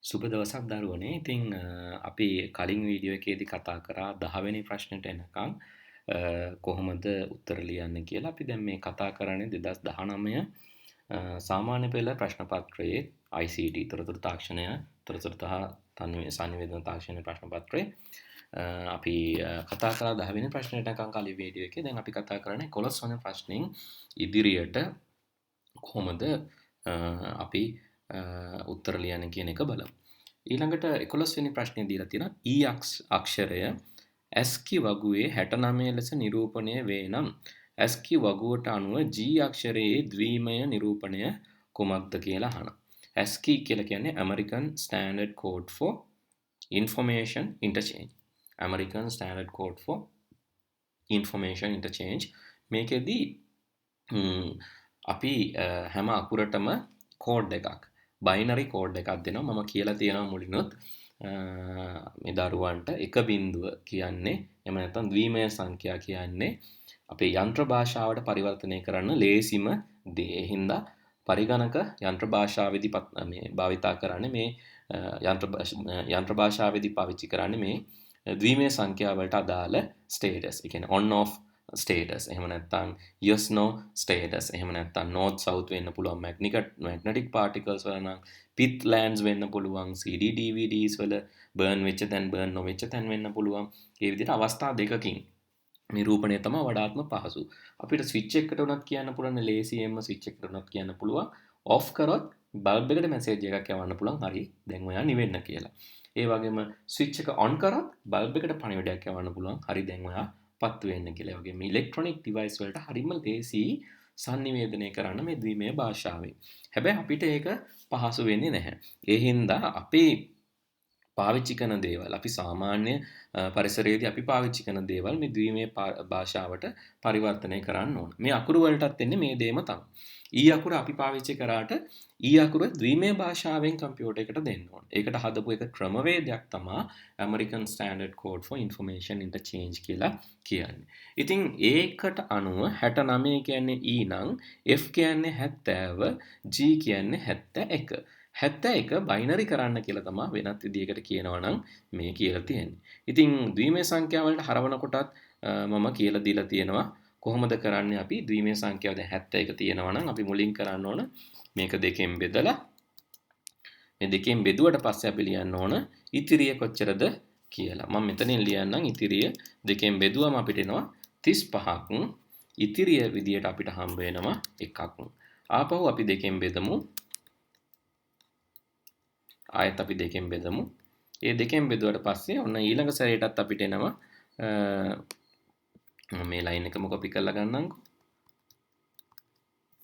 සුබ දවසක් දරුවනේ. ඉතින් අපි කලින් වීඩියෝ එකේදී කතා කරා 10 වෙනි ප්‍රශ්නෙට එනකම් කොහොමද උත්තර ලියන්නේ කියලා. අපි දැන් මේ කතා කරන්නේ 2019 සාමාන්‍ය පෙළ ප්‍රශ්න පත්‍රයේ ICT තොරතුරු තාක්ෂණය තොරතුරු සංනිවේදන තාක්ෂණ ප්‍රශ්න පත්‍රයේ අපි කතා කරා 10 වෙනි ප්‍රශ්නෙට එනකම් කලින් වීඩියෝ එකේ. දැන් අපි කතා කරන්නේ 11 වෙනි ප්‍රශ්نين ඉදිරියට කොහොමද අපි උත්තර ලියන්න කියන එක බලමු. ඊළඟට 11 වෙනි ප්‍රශ්නේ දීලා තියෙනවා E අක්ෂරය ASCII වගුවේ 69 ලෙස නිරූපණය වේ නම් ASCII වගුවට අනුව G අක්ෂරයේ ද්විමය නිරූපණය කුමක්ද කියලා අහනවා. ASCII කියලා කියන්නේ American Standard Code for Information Interchange. American Standard Code for Information Interchange. මේකෙදී අපි හැම අකුරටම කෝඩ් එකක් බයිනරි කෝඩ් එකක් දෙනවා. මම කියලා තියෙනවා මුලිනුත් මේ දරුවන්ට එක බිඳුව කියන්නේ එහෙම නැත්නම් ද්විමය සංඛ්‍යා කියන්නේ අපේ යන්ත්‍ර භාෂාවට පරිවර්තනය කරන්න ලේසිම දේ. ඒ හින්දා පරිගණක යන්ත්‍ර භාෂාවේදී මේ භාවිතා කරන්නේ මේ යන්ත්‍ර භාෂාවේදී පාවිච්චි කරන්නේ මේ ද්විමය සංඛ්‍යා වලට අදාළ ස්ටේටස්. ඒ කියන්නේ on off status එහෙම නැත්නම් yes no status එහෙම නැත්නම් north south වෙන්න පුළුවන් magnetic particles වල නම් pith lands වෙන්න පුළුවන් CD DVDs වල burn වෙච්ච තැන් burn නොවෙච්ච තැන් වෙන්න පුළුවන්. ඒ විදිහට අවස්ථා දෙකකින් නිරූපණය තමයි වඩාත්ම පහසු. අපිට ස්විච් එකකට උනත් කියන්න පුළුවන් ලේසියෙන්ම ස්විච් එකකට උනත් කියන්න පුළුවන් off කරොත් බල්බ් එකට මැසේජ් එකක් යවන්න පුළුවන් හරි දැන් ඔයා නිවෙන්න කියලා. ඒ වගේම ස්විච් එක on කරොත් බල්බ් එකට පණිවිඩයක් යවන්න පුළුවන් හරි දැන් ඔයා පත්තු වෙන්න කියලා. වගේ මේ ඉලෙක්ට්‍රොනික ඩිවයිස් වලට හරිම ලේසි sannivedanaya කරන්න මේ ද්විමය භාෂාවෙන්. හැබැයි අපිට ඒක පහසු වෙන්නේ නැහැ. ඒ හින්දා අපි පාවිච්චි කරන දේවල් අපි සාමාන්‍ය පරිසරයේදී අපි පාවිච්චි කරන දේවල් මේ ද්විමය භාෂාවට පරිවර්තනය කරන්න ඕන. මේ අකුරු වලටත් එන්නේ මේ දේම තමයි. ඊ අකුර අපි පාවිච්චි කරාට ඊ අකුර ද්විමය භාෂාවෙන් කම්පියුටර් එකට දෙන්න ඕන. ඒකට හදපු එක ක්‍රමවේදයක් තමයි American Standard Code for Information Interchange කියලා කියන්නේ. ඉතින් ඒකට අනුව 69 කියන්නේ E නම් F කියන්නේ 70, G කියන්නේ 71. 71 බයිනරි කරන්න කියලා තමයි වෙනත් විදිහකට කියනවා නම් මේ කියලා තියෙන්නේ. ඉතින් ද්විමය සංඛ්‍යා වලට හරවන කොටත් මම කියලා දීලා තියෙනවා කොහොමද කරන්නේ අපි ද්විමය සංඛ්‍යාව දැන් 71 තියෙනවා නම් අපි මුලින් කරන්න ඕන මේක දෙකෙන් බෙදලා මේ දෙකෙන් බෙදුවට පස්සේ අපි ලියන්න ඕන ඉතිරිය කොච්චරද කියලා. මම මෙතනින් ලියන්නම් ඉතිරිය දෙකෙන් බෙදුවම අපිට එනවා 35ක්. ඉතිරිය විදියට අපිට හම්බ වෙනවා 1ක්. ආපහු අපි දෙකෙන් බෙදමු. ආයෙත් අපි දෙකෙන් බෙදමු. ඒ දෙකෙන් බෙදුවට පස්සේ ඔන්න ඊළඟ සැරේටත් අපිට එනවා මේ ලයින් එකම කොපි කරලා ගන්නම්කෝ.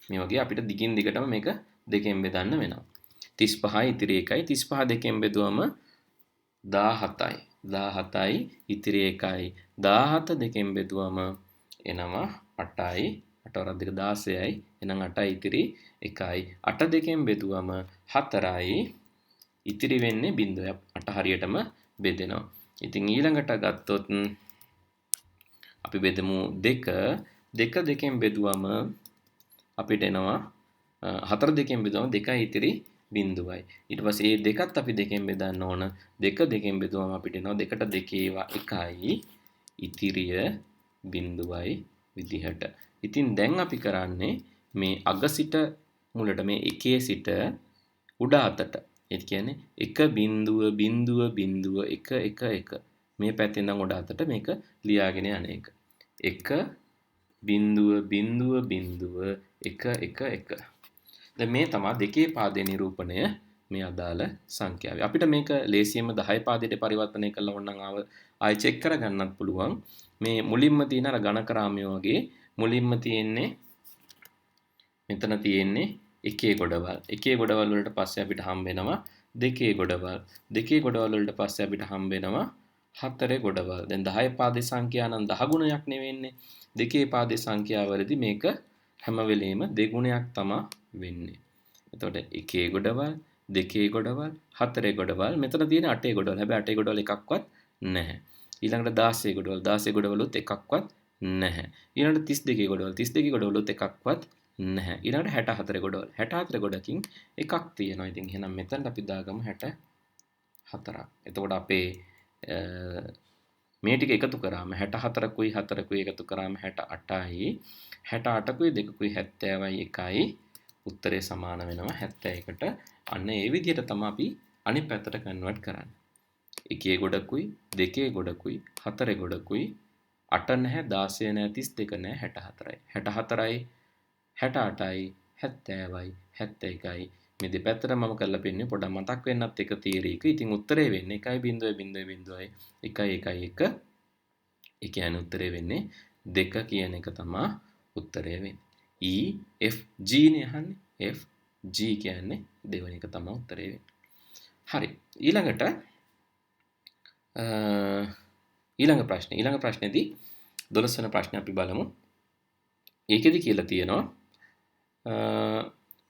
මේ වගේ අපිට දිගින් දිගටම මේක දෙකෙන් බෙදන්න වෙනවා. 35යි ඉතිරි 1යි 35 දෙකෙන් බෙදුවම 17යි. 17යි ඉතිරි 1යි 17 දෙකෙන් බෙදුවම එනවා 8යි. 8 වරක් දෙක 16යි. එහෙනම් 8යි ඉතිරි 1යි. 8 දෙකෙන් බෙදුවම 4යි. ඉතිරි වෙන්නේ 0.8 හරියටම බෙදෙනවා. ඉතින් ඊළඟට ගත්තොත් අපි බෙදමු 2 දෙකෙන් බෙදුවම අපිට එනවා 4 දෙකෙන් බෙදුවම 2යි ඉතිරි 0යි. ඊට පස්සේ මේ දෙකත් අපි දෙකෙන් බෙදන්න ඕන. 2 දෙකෙන් බෙදුවම අපිට එනවා 2ට 2 ඒවා 1යි ඉතිරිය 0යි විදිහට. ඉතින් දැන් අපි කරන්නේ මේ අග සිට මුලට මේ 1 සිට උඩ අතට ඒ කියන්නේ 1.0.0.111 මේ පැත්තෙන් ඉඳන් උඩ අතට මේක ලියාගෙන යන එක. 1.0.0.111. දැන් මේ තමයි දෙකේ පාදේ නිරූපණය මේ අදාළ සංඛ්‍යාවේ. අපිට මේක ලේසියෙන්ම 10 පාදයට පරිවර්තනය කරලා ඕනනම් ආයෙ චෙක් කරගන්නත් පුළුවන්. මේ මුලින්ම තියෙන අර ගණකරාමය වගේ මුලින්ම තියෙන්නේ මෙතන තියෙන්නේ එකේ ගොඩවල්. එකේ ගොඩවල් වලට පස්සේ අපිට හම්බ වෙනවා දෙකේ ගොඩවල්. දෙකේ ගොඩවල් වලට පස්සේ අපිට හම්බ වෙනවා හතරේ ගොඩවල්. දැන් 10 පාදේ සංඛ්‍යා නම් 10 ගුණයක් නෙවෙන්නේ. දෙකේ පාදේ සංඛ්‍යාවලදී මේක හැම වෙලෙම දෙගුණයක් තමයි වෙන්නේ. එතකොට එකේ ගොඩවල්, දෙකේ ගොඩවල්, හතරේ ගොඩවල්, මෙතන තියෙන අටේ ගොඩවල්. හැබැයි අටේ ගොඩවල් එකක්වත් නැහැ. ඊළඟට 16 ගොඩවල්, 16 ගොඩවලුත් එකක්වත් නැහැ. ඊළඟට 32 ගොඩවල්, 32 ගොඩවලුත් එකක්වත් නැහැ. ඊළඟට 64 ගොඩවල්. 64 ගොඩකින් එකක් තියෙනවා. ඉතින් එහෙනම් මෙතනට අපි දාගමු 64. 4ක්. එතකොට අපේ මේ ටික එකතු කරාම 64කුයි 4කුයි එකතු කරාම 68යි. 68කුයි 2කුයි 70යි 1යි. උත්තරේ සමාන වෙනවා 71ට. අන්න ඒ විදිහට තමයි අපි අනිත් පැත්තට කන්වර්ට් කරන්නේ. 1 ගොඩකුයි 2 ගොඩකුයි 4 ගොඩකුයි 8 නැහැ 16 නැහැ 32 නැහැ 64යි. 64යි 68යි 70යි 71යි මේ දෙපැත්තට මම කරලා පෙන්නේ පොඩ්ඩක් මතක් වෙන්නත් එක තීරීක. ඉතින් උත්තරේ වෙන්නේ 1.0.0.1 1.1. ඒ කියන්නේ උත්තරේ වෙන්නේ 2 කියන එක තමයි උත්තරේ වෙන්නේ. E F G නේ අහන්නේ. F G කියන්නේ දෙවෙනි එක තමයි උත්තරේ වෙන්නේ. හරි. ඊළඟ ප්‍රශ්නේදී 12 වෙනි ප්‍රශ්නේ අපි බලමු. ඒකෙදි කියලා තියෙනවා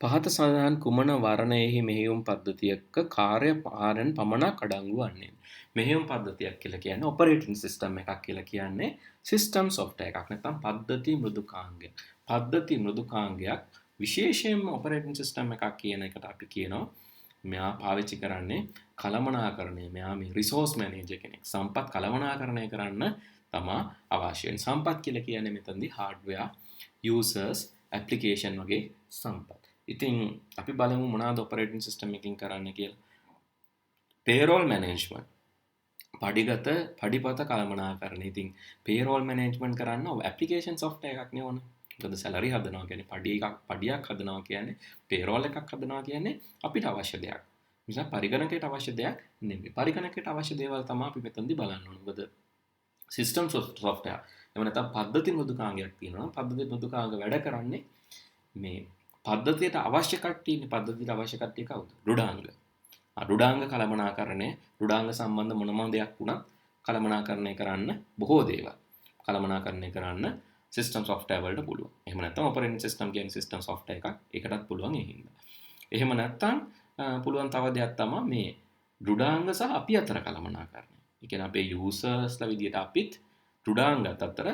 පහත සඳහන් කුමන වර්ණයෙහි මෙහෙයුම් පද්ධතියක කාර්ය පාරෙන් පමණක් අඩංගු වන්නේ. මෙහෙයුම් පද්ධතියක් කියලා කියන්නේ ඔපරේටින් සිස්ටම් එකක් කියලා කියන්නේ සිස්ටම් සොෆ්ට්වෙයාර් එකක් නැත්නම් පද්ධති මෘදුකාංගයක්. පද්ධති මෘදුකාංගයක් විශේෂයෙන්ම ඔපරේටින් සිස්ටම් එකක් කියන එකට අපි කියනවා මෙයා පාවිච්චි කරන්නේ කළමනාකරණය. මෙයා මේ රිසෝස් මැනේජර් කෙනෙක්. සම්පත් කළමනාකරණය කරන්න තමා අවශ්‍ය වෙන්නේ. සම්පත් කියලා කියන්නේ මෙතනදී හાર્ඩ්වෙයාර්, යූසර්ස්, ඇප්ලිකේෂන් වගේ සම්පත්. ඉතින් අපි බලමු මොනවාද ඔපරේටින් සිස්ටම් එකකින් කරන්න කියලා. පේරෝල් මැනේජ්මන්ට්. පඩිපත කළමනාකරණය. ඉතින් පේරෝල් මැනේජ්මන්ට් කරන්න ඇප්ලිකේෂන් සොෆ්ට්වෙයාර් එකක් නේ ඕන. මොකද සැලරි හදනවා කියන්නේ පඩියක් හදනවා කියන්නේ පේරෝල් එකක් හදනවා කියන්නේ අපිට අවශ්‍ය දෙයක්. නිසා පරිගණකයට අවශ්‍ය දෙයක් නෙමෙයි. පරිගණකයට අවශ්‍ය දේවල් තමයි අපි මෙතනදී බලන්න ඕනේ. මොකද සිස්ටම් සොෆ්ට්වෙයාර් එහෙම නැත්නම් පද්ධති මෘදුකාංගයක් තියෙනවා. පද්ධති මෘදුකාංග වැඩ කරන්නේ මේ පද්ධතියට අවශ්‍ය කට්ටියනේ. පද්ධතියට අවශ්‍ය කට්ටිය කවුද? රුඩාංග. රුඩාංග කළමනාකරණය, රුඩාංග සම්බන්ධ මොනම දෙයක් වුණත් කළමනාකරණය කරන්න බොහෝ දේවල් කළමනාකරණය කරන්න සිස්ටම් සොෆ්ට්වෙයාර් වලට පුළුවන්. එහෙම නැත්නම් ඔපරේටින් සිස්ටම් කියන්නේ සිස්ටම් සොෆ්ට්වෙයාර් එකක්. ඒකටත් පුළුවන් ඒ හින්දා. එහෙම නැත්නම් පුළුවන් තව දෙයක් තමයි මේ රුඩාංග සහ අපි අතර කළමනාකරණය. ඒ කියන්නේ අපේ යූසර්ස්ලා විදියට අපිත් රුඩාංගත් අතර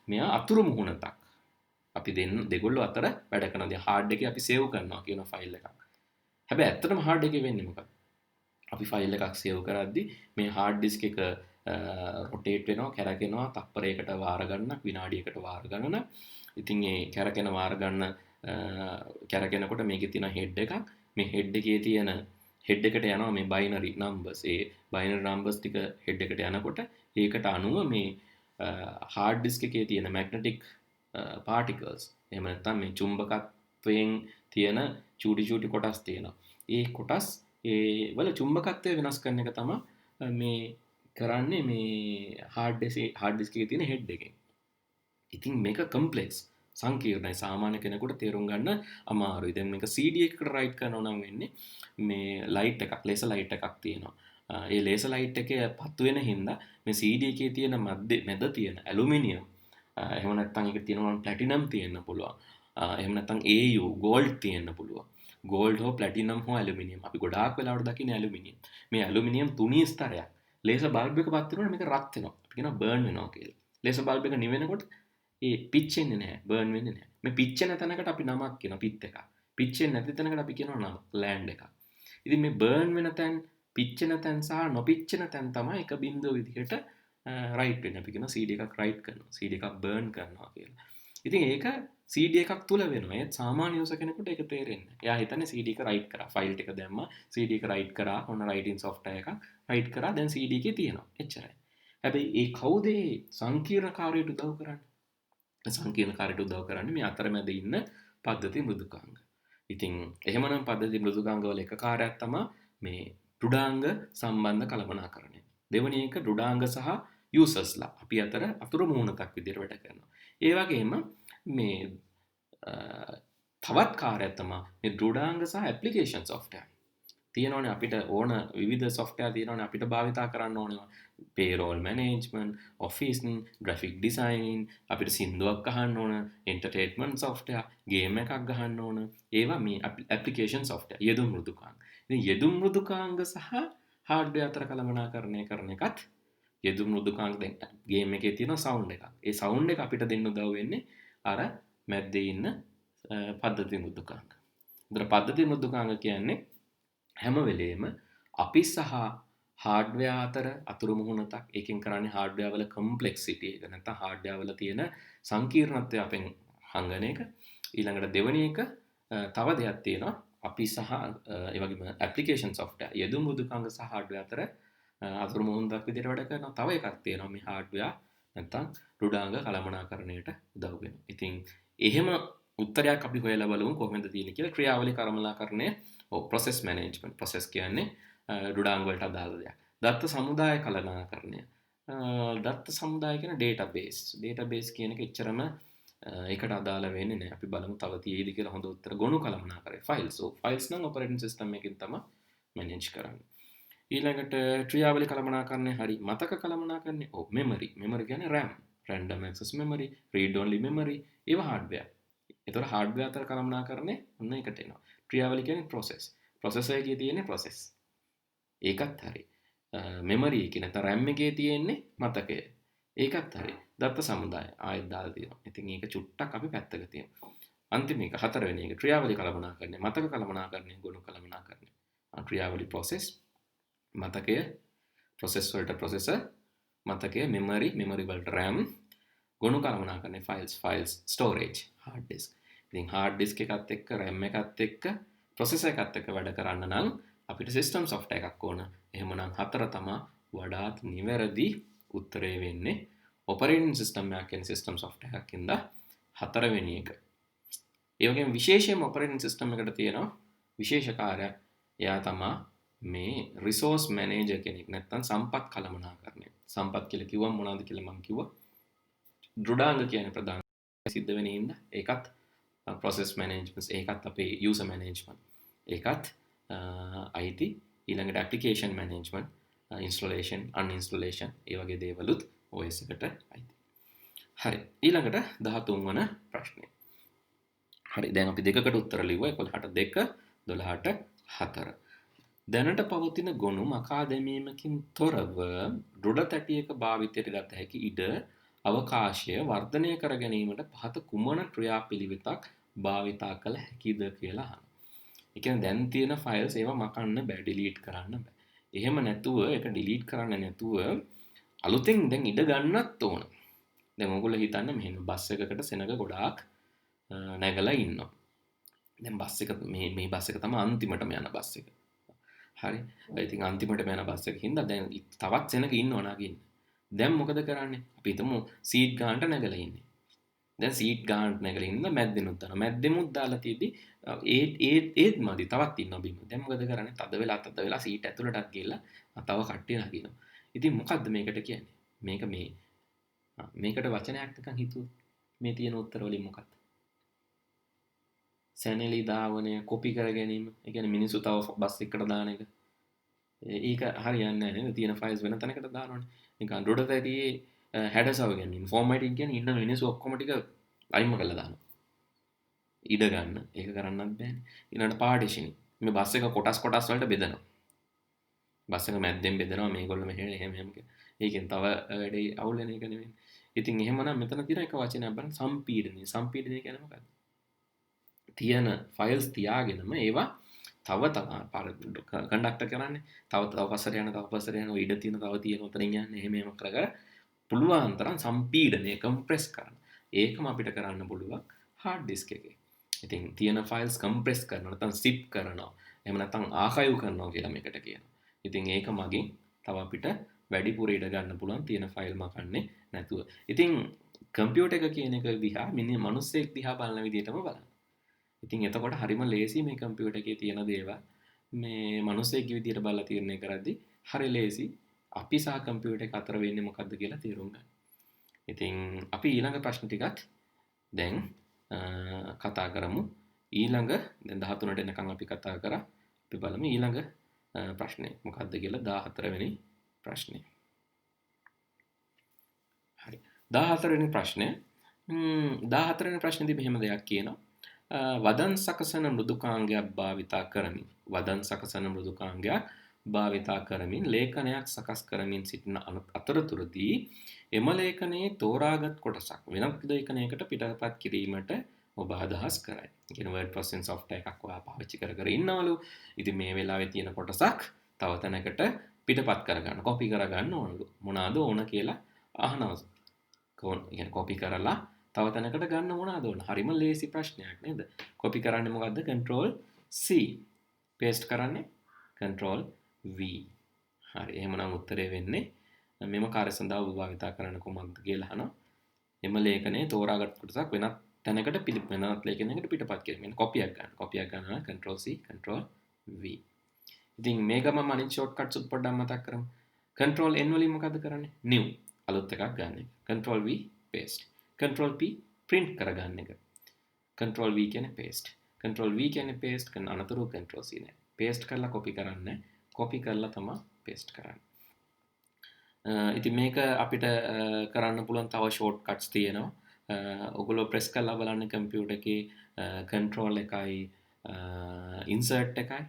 මෙයා අතුරු මුහුණතක්. අපි දෙගොල්ලෝ අතර වැඩ කරන දේ හાર્ඩ් එකේ අපි සේව් කරනවා කියන ෆයිල් එකක්. හැබැයි ඇත්තටම හાર્ඩ් එකේ වෙන්නේ මොකක්ද? අපි ෆයිල් එකක් සේව් කරද්දි මේ හાર્ඩ් ඩිස්ක් එක රොටේට් වෙනවා, කැරකෙනවා, තප්පරයකට වාර ගන්නක්, විනාඩියකට වාර ගණනක්. ඉතින් ඒ කැරකෙන වාර ගන්න කැරකෙනකොට මේකේ තියෙන හෙඩ් එකක්. මේ හෙඩ් එකේ තියෙන හෙඩ් එකට යනවා මේ බයිනරි නම්බර්ස්. ඒ බයිනරි නම්බර්ස් ටික හෙඩ් එකට යනකොට ඒකට අනුව මේ හાર્ඩ් ඩිස්ක් එකේ තියෙන මැග්නටික් පාටිකල්ස් එහෙම නැත්නම් මේ චුම්බකත්වයෙන් තියෙන චූටි කොටස් තියෙනවා. ඒ කොටස් ඒ වල චුම්බකත්වය වෙනස් කරන එක තමයි මේ කරන්නේ මේ හાર્ඩ් ඩිස්ක් එකේ තියෙන හෙඩ් එකෙන්. ඉතින් මේක කම්ප්ලෙක්ස් සංකීර්ණයි. සාමාන්‍ය කෙනෙකුට තේරුම් ගන්න අමාරුයි. දැන් මේක CD එකකට රයිට් කරනවා නම් වෙන්නේ මේ ලයිට් එකක්, ලේසර් ලයිට් එකක් තියෙනවා. ඒ ලේසර් ලයිට් එකේ පත්තු වෙන හින්දා මේ CD එකේ තියෙන මැද තියෙන ඇලුමිනියම් එහෙම නැත්නම් ඒක තියෙනවා ප්ලැටිනම් තියෙන්න පුළුවන්. එහෙම නැත්නම් AU ගෝල්ඩ් තියෙන්න පුළුවන්. ගෝල්ඩ් හෝ ප්ලැටිනම් හෝ ඇලුමිනියම්. අපි ගොඩාක් වෙලාවට දකින්නේ ඇලුමිනියම්. මේ ඇලුමිනියම් තුනී ස්තරයක්. ලේසර් බල්බ් එක පත් වෙනකොට මේක රත් වෙනවා. අපි කියනවා බර්න් වෙනවා කියලා. ලේසර් බල්බ් එක නිවෙනකොට ඒ පිච්චෙන්නේ නැහැ, බර්න් වෙන්නේ නැහැ. මේ පිච්චෙන තැනකට අපි නමක් කියනවා පිත් එකක්. පිච්චෙන්නේ නැති තැනකට අපි කියනවා නම ලෑන්ඩ් එකක්. ඉතින් මේ බර්න් වෙන තැන්, පිච්චෙන තැන් සහ නොපිච්චෙන තැන් තමයි එක බිඳුව විදිහට රයිට් වෙන්නේ. අපි කියනවා CD එකක් රයිට් කරනවා, CD එකක් බර්න් කරනවා කියලා. ඉතින් ඒක CD එකක් තුල වෙනවා. ඒත් සාමාන්‍ය යූසර් කෙනෙකුට ඒක තේරෙන්නේ නැහැ. එයා හිතන්නේ CD එක රයිට් කරා, ෆයිල් ටික දැම්මා, CD එක රයිට් කරා, ඔන්න රයිටින් සොෆ්ට්වෙයාර් එකක් රයිට් කරා, දැන් CD එකේ තියෙනවා. එච්චරයි. හැබැයි ඒ කවුද සංකීර්ණ කාර්යයට උදව් කරන්නේ? සංකීර්ණ කාර්යයට උදව් කරන්නේ මේ අතරමැද ඉන්න පද්ධති මෘදුකාංග. ඉතින් එහෙමනම් පද්ධති මෘදුකාංග වල එක කාර්යයක් තමයි මේ රුඩාංග සම්බන්ධ කළමනාකරණය. දෙවෙනි එක රුඩාංග සහ යූසර්ස්ලා අපි අතර අතුරු මුහුණතක් විදිහට වැඩ කරනවා. ඒ වගේම මේ තවත් කාර්යයක් තමයි මේ රුඩාංග සහ ඇප්ලිකේෂන් සොෆ්ට්වෙයාර්. තියෙනවනේ අපිට ඕන විවිධ සොෆ්ට්වෙයාර් තියෙනවනේ අපිට භාවිතා කරන්න ඕනේ. payroll management, office, graphic design, අපිට සින්දුවක් අහන්න ඕන, entertainment software, game එකක් ගහන්න ඕන. ඒවා මේ application software, යෙදුම් මෘදුකාංග. ඉතින් යෙදුම් මෘදුකාංග සහ hardware අතර කළමනාකරණය කරන එකත් යෙදුම් මෘදුකාංග දැන් game එකේ තියෙන sound එකක්. ඒ sound එක අපිට දෙන්න උදව් වෙන්නේ අර මැද්දේ ඉන්න පද්ධති මෘදුකාංග. ඒතර පද්ධති මෘදුකාංග කියන්නේ හැම වෙලේම අපි සහ හાඩ්වෙයාර් අතර අතුරු මුහුණතක්. ඒකෙන් කරන්නේ හાඩ්වෙයාර් වල කම්ප්ලෙක්සිටි එක. නැත්නම් හાඩ්වෙයාර් වල තියෙන සංකීර්ණත්වය අපෙන් හංගන එක. ඊළඟට දෙවෙනි එක තව දෙයක් තියෙනවා. අපි සහ ඒ වගේම ඇප්ලිකේෂන් සොෆ්ට්වෙයාර් යෙදුම් මෘදුකාංග සහ හાඩ්වෙයාර් අතර අතුරු මුහුණතක් විදිහට වැඩ කරන තව එකක් තියෙනවා. මේ හાඩ්වෙයාර් නැත්නම් රුඩාංග කළමනාකරණයට උදව් වෙනවා. ඉතින් එහෙම උත්තරයක් අපි හොයලා බලමු කොහොමද තියෙන්නේ කියලා. ක්‍රියාවලිය කළමනාකරණය ප්‍රොසෙස් මැනේජ්මන්ට්. ප්‍රොසෙස් කියන්නේ රුඩාංග වලට අදාළ දෙයක්. දත්ත සමුදාය කළමනාකරණය. දත්ත සමුදාය කියන ඩේටාබේස්. ඩේටාබේස් කියන එක එච්චරම ඒකට අදාළ වෙන්නේ නැහැ. අපි බලමු තව තියෙයිද කියලා හොඳ උත්තර. ගොනු කළමනාකරණය. ෆයිල්ස්. ෆයිල්ස් නම් ඔපරේටින් සිස්ටම් එකකින් තමයි මැනේජ් කරන්නේ. ඊළඟට ක්‍රියාවලිය කළමනාකරණය හරි. මතක කළමනාකරණය. මෙමරි. මෙමරි කියන්නේ RAM. random access memory, read only memory. ඒවා hardware. ඒතර hardware අතර කළමනාකරණය ඔන්න එකට එනවා. ක්‍රියාවලිය කියන්නේ process. processor එකේ තියෙන්නේ process. ඒකත් හරි. memory එකේ නැත්නම් RAM එකේ තියෙන්නේ මතකය. ඒකත් හරි. දත්ත සමුදාය ආයෙත් දාලා තියෙනවා. ඉතින් ඒක චුට්ටක් අපි පැත්තක තියමු. අන්තිම එක හතරවෙනි එක ක්‍රියාවලිය කළමනාකරණය, මතක කළමනාකරණය, ගොනු කළමනාකරණය. ක්‍රියාවලිය process, මතකය process වලට processor, මතකය memory, memory වලට RAM, ගොනු කළමනාකරණය files, storage, hard disk. ඉතින් hard disk එකත් එක්ක RAM එකත් එක්ක processor එකත් එක්ක වැඩ කරන්න නම් අපිට system software එකක් ඕන. එහෙමනම් හතර තමයි වඩාත් නිවැරදි උත්තරේ වෙන්නේ. operating system එකක් කියන system software එකක් ඉඳ හතරවෙනි එක. ඒ වගේම විශේෂයෙන්ම operating system එකට තියෙනවා විශේෂ කාර්යයක්. එයා තමයි මේ resource manager කෙනෙක්. නැත්නම් සම්පත් කළමනාකරණය. සම්පත් කියලා කිව්වම මොනවද කියලා මම කිව්වා. රුඩාංග කියන්නේ ප්‍රධාන සිද්ධ වෙන හින්දා ඒකත් process management, ඒකත් අපේ user management, ඒකත් IT. ඊළඟට application management, installation, uninstallation, ඒ වගේ දේවලුත් OS එකට IT. හරි. ඊළඟට 13 වන ප්‍රශ්නය. හරි. දැන් අපි දෙකකට උත්තර ලිව්වා. 11ට 2, 12ට 4. දැනට පවතින ගොනු මකා දැමීමකින් තොරව රුඩ තැටියක භාවිතයට ගත හැකි ඉඩ අවකාශය වර්ධනය කර ගැනීමට පහත කුමන ක්‍රියාපිළිවෙතක් භාවිතා කළ හැකිද කියලා අහනවා. ඒ කියන්නේ දැන් තියෙන ෆයිල්ස් ඒවා මකන්න බෑ, ඩිලීට් කරන්න බෑ. එහෙම නැතුව ඒක ඩිලීට් කරන්න නැතුව අලුතෙන් දැන් ඉඩ ගන්නත් ඕන. දැන් ඔයගොල්ලෝ හිතන්න මෙහෙම බස් එකකට සෙනග ගොඩාක් නැගලා ඉන්නවා. දැන් බස් එක මේ බස් එක තමයි අන්තිමටම යන බස් එක. හරි. ඉතින් අන්තිමටම යන බස් එකකින් දැන් තවත් සෙනග ඉන්නව නගින්න. දැන් මොකද කරන්නේ? අපි හිතමු සීට් ගන්නට නැගලා ඉන්නේ. දැන් සීට් ගන්නට නැගලා ඉන්න මැද්දෙනුත් දානවා. මැද්දෙමුත් දාලා තියදී ඒත් මදි තවත් ඉන්නවා බිම. දැන් මොකද කරන්නේ? තද වෙලා සීට් ඇතුළටත් ගිහලා තව කට්ටිය නගිනවා. ඉතින් මොකද්ද මේකට කියන්නේ? මේකට වචනයක් නිකන් හිතුවොත් මේ තියෙන උත්තර වලින් මොකක්ද? සැනෙලි ධාවනය, කොපි කර ගැනීම. ඒ කියන්නේ මිනිස්සු තව බස් එකකට දාන එක. ඒක හරියන්නේ නැහැ නේද? තියෙන ෆයිල්ස් වෙන තැනකට දානවනේ. නිකන් රුඩ තැටියේ හැඩසව ගැනීම, ෆෝමැටින් කියන්නේ ඉන්න මිනිස්සු ඔක්කොම ටික අයින්ම කරලා දානවා. ඉඩ ගන්න. ඒක කරන්නත් බෑනේ. ඊළඟට පාටිෂනින්. මේ බස් එක කොටස් වලට බෙදනවා. බස් එක මැද්දෙන් බෙදනවා මේගොල්ලෝ මෙහෙම එහෙම. ඒකෙන් තව වැඩේ අවුල් වෙන එක නෙවෙයි. ඉතින් එහෙමනම් මෙතන තියෙන එක වචනයක් බලන්න සම්පීඩනය. සම්පීඩනය කියන්නේ මොකක්ද? තියෙන ෆයිල්ස් තියාගෙනම ඒවා තව කන්ඩක්ටර් කරන්නේ තව පස්සට යන ඉඩ තියෙන තව තියෙන උතරින් යන්නේ එහෙම කර පුළුවන් තරම් සම්පීඩනය කම්ප්‍රෙස් කරන. ඒකම අපිට කරන්න පුළුවන් හાર્ඩ් ඩිස්ක් එකේ. ඉතින් තියෙන ෆයිල්ස් කම්ප්‍රෙස් කරනවා නැත්නම් zip කරනවා. එහෙම නැත්නම් ආකයිව් කරනවා කියලා මේකට කියනවා. ඉතින් ඒක මගින් තව අපිට වැඩිපුර ඉඩ ගන්න පුළුවන් තියෙන ෆයිල් මකන්නේ නැතුව. ඉතින් කම්පියුටර් එක කියන එක දිහා මිනිස්සෙක් දිහා බලන විදිහටම බලන්න. ඉතින් එතකොට හරිම ලේසි මේ කම්පියුටර් එකේ තියෙන දේවල් මේ මිනිස්සෙක්ගේ විදියට බලලා තීරණය කරද්දි හරි ලේසි අපි සහ කම්පියුටර් එක අතර වෙන්නේ මොකද්ද කියලා තේරුම් ගන්න. ඉතින් අපි ඊළඟ ප්‍රශ්න ටිකත් දැන් කතා කරමු. ඊළඟ දැන් 13ට එනකන් අපි කතා කරා. අපි බලමු ඊළඟ ප්‍රශ්නේ මොකද්ද කියලා 14 වෙනි ප්‍රශ්නේ. හරි. 14 වෙනි ප්‍රශ්නේ 14 වෙනි ප්‍රශ්නේදී මෙහෙම දෙයක් කියනවා. වදන් සකසන මෘදුකාංගයක් භාවිතා කරමින් ලේඛනයක් සකස් කරමින් සිටින අතරතුරදී එම ලේඛනයේ තෝරාගත් කොටසක් වෙනත් ලේඛනයකට පිටපත් කිරීමට ඔබ අදහස් කරයි. කියන word processing software එකක් ඔයා පාවිච්චි කර ඉන්නවලු. ඉතින් මේ වෙලාවේ තියෙන කොටසක් තව තැනකට පිටපත් කරගන්න කොපි කරගන්න ඕනලු. මොනවාද ඕන කියලා අහනවා. يعني කොපි කරලා තව තැනකට ගන්න මොනවාද ඕන. හරිම ලේසි ප්‍රශ්නයක් නේද? කොපි කරන්නේ මොකද්ද? control C. paste කරන්නේ control V. හරි. එහෙමනම් උත්තරේ වෙන්නේ මෙම කාර්ය සඳහා ඔබ භාවිතා කරන්න කුමක්ද කියලා අහනවා. එම ලේඛනයේ තෝරාගත් කොටසක් වෙනත් තැනකට වෙනත් ලේඛනයකට පිටපත් කිරීම. කොපියක් ගන්න. කොපියක් ගන්නවා control C control V. ඉතින් මේක මම අනිත් ෂෝට්කට්ස් උත් පොඩ්ඩක් මතක් කරමු. control N වලින් මොකද කරන්නේ? new අලුත් එකක් ගන්න එක. control V paste. control P print කරගන්න එක. control V කියන්නේ paste. control V කියන්නේ paste කරන අනතුරු control C නේ. paste කරලා copy කරන්න. copy කරලා තමයි paste කරන්නේ. ඉතින් මේක අපිට කරන්න පුළුවන් තව ෂෝට්කට්ස් තියෙනවා. ඔයගොල්ලෝ ප්‍රෙස් කරලා බලන්න කම්පියුටර් එකේ control එකයි insert එකයි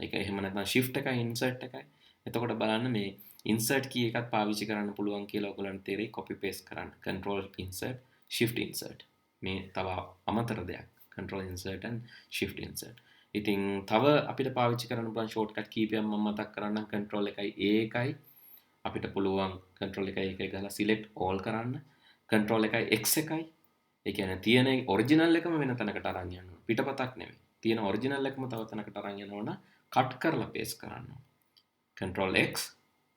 ඒක එහෙම නැත්නම් shift එකයි insert එකයි. එතකොට බලන්න මේ insert key එකත් පාවිච්චි කරන්න පුළුවන් කියලා ඔයගොල්ලන්ට තේරෙයි copy paste කරන්න. control insert shift insert මේ තව අමතර දෙයක්. control insert and shift insert. ඉතින් තව අපිට පාවිච්චි කරන්න පුළුවන් ෂෝට්කට් කීපයක් මම මතක් කරන්නම්. control එකයි A එකයි අපිට පුළුවන් control එකයි ගහලා select all කරන්න. control එකයි X එකයි. ඒ කියන්නේ තියෙන ඔරිජිනල් එකම වෙන තැනකට අරන් යන්න ඕන. පිටපතක් නෙමෙයි. තියෙන ඔරිජිනල් එකම තව තැනකට අරන් යනවනම් cut කරලා paste කරන්න ඕන. control X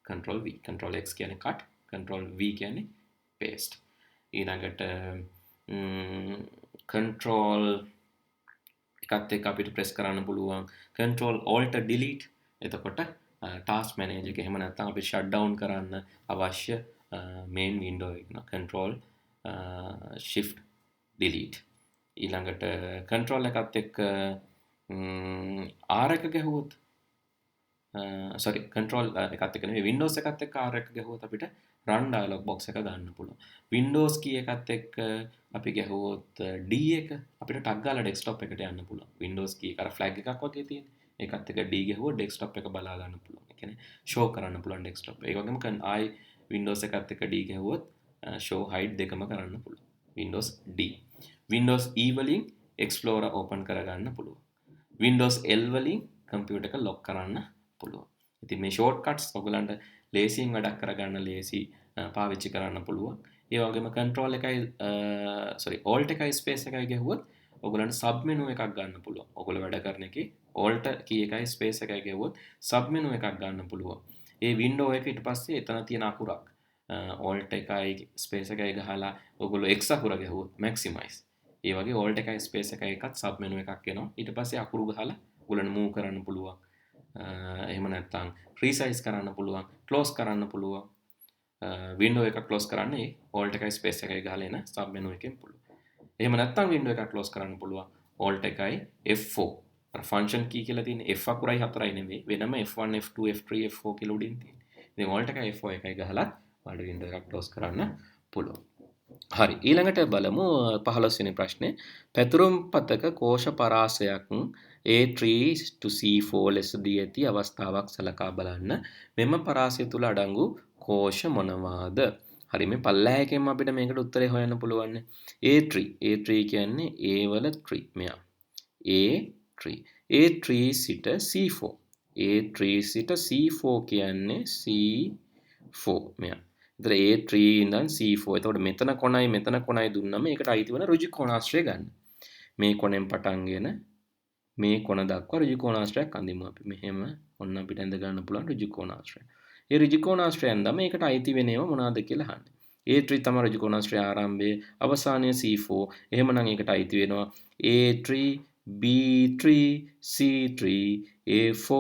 control V. control X කියන්නේ cut, control V කියන්නේ paste. ඊළඟට control එකත් එක්ක අපිට press කරන්න පුළුවන් control alt delete. එතකොට task manager එක එහෙම නැත්නම් අපි shut down කරන්න අවශ්‍ය main window එක න control shift delete. ඊළඟට control එකත් එක්ක R එක ගැහුවොත් sorry control එකත් එක්ක නෙවෙයි windows එකත් එක්ක R එක ගැහුවොත් අපිට run dialog box එක ගන්න පුළුවන්. windows key එකත් එක්ක අපි ගැහුවොත් D එක අපිට ටග් ගාලා desktop එකට යන්න පුළුවන්. windows key එක අර flag එකක් වගේ තියෙන. ඒකත් එක්ක D ගැහුවොත් desktop එක බලා ගන්න පුළුවන්. ඒ කියන්නේ show කරන්න පුළුවන් desktop. ඒ වගේම ආයි windows එකත් එක්ක D ගැහුවොත් show hide දෙකම කරන්න පුළුවන්. windows D. windows E වලින් explorer open කරගන්න පුළුවන්. windows L වලින් computer එක lock කරන්න පුළුවන්. ඉතින් මේ shortcuts ඔයගලන්ට ලේසියෙන් වැඩක් කරගන්න ලේසි පාවිච්චි කරන්න පුළුවන්. ඒ වගේම control එකයි alt එකයි space එකයි ගැහුවොත් ඔයගලන්ට sub menu එකක් ගන්න පුළුවන්. ඔයගොල්ලෝ වැඩ කරන එකේ alt key එකයි space එකයි ගැහුවොත් sub menu එකක් ගන්න පුළුවන්. ඒ window එක ඊට පස්සේ එතන තියෙන අකුරක් alt එකයි space එකයි ගහලා ඔයගොල්ලෝ x අකුර ගැහුවොත් maximize. ඒ වගේ alt එකයි space එකයි එකත් sub menu එකක් එනවා. ඊට පස්සේ අකුරු ගහලා ඔයගොල්ලන්ට move කරන්න පුළුවන්. එහෙම නැත්නම් resize කරන්න පුළුවන්, close කරන්න පුළුවන්. window එක close කරන්න ඒ alt එකයි space එකයි ගහලා එන sub menu එකෙන් පුළුවන්. එහෙම නැත්නම් window එක close කරන්න පුළුවන් alt එකයි F4. අර function key කියලා තියෙන F අකුරයි 4යි නෙමෙයි වෙනම F1 F2 F3 F4 කියලා උඩින් තියෙන. ඉතින් alt එකයි F4 එකයි ගහලා ඔයාලට window එකක් close කරන්න පුළුවන්. හරි ඊළඟට බලමු 15 වෙනි ප්‍රශ්නේ. පැතුරුම් පතක කෝෂ පරාසයක් A3 to C4 ලෙස දී ඇති අවස්ථාවක් සලකා බලන්න. මෙම පරාසය තුල අඩංගු කෝෂ මොනවාද? හරි මේ පල්ලෑයකින් අපිට මේකට උත්තරේ හොයන්න පුළුවන්. A3 කියන්නේ A වල 3 මෙයා. A3 සිට C4 A3 සිට C4 කියන්නේ C4 මෙයා. ඉතින් A3 ඉඳන් C4. එතකොට මෙතන කොනයි දුන්නම ඒකට අයිති වෙන ඍජු කෝණාශ්‍රය ගන්න. මේ කොනෙන් පටන්ගෙන මේ කොන දක්වා ඍජු කෝණාශ්‍රයක් අඳිමු අපි. මෙහෙම ඔන්න අපිට ඇඳ ගන්න පුළුවන් ඍජු කෝණාශ්‍රය. ඒ ඍජු කෝණාශ්‍රය ඇඳම මේකට අයිති වෙන ඒවා මොනවාද කියලා අහන්නේ. A3 තමයි ඍජු කෝණාශ්‍රය ආරම්භය, අවසානයේ C4. එහෙමනම් ඒකට අයිති වෙනවා A3 B3 C3 A4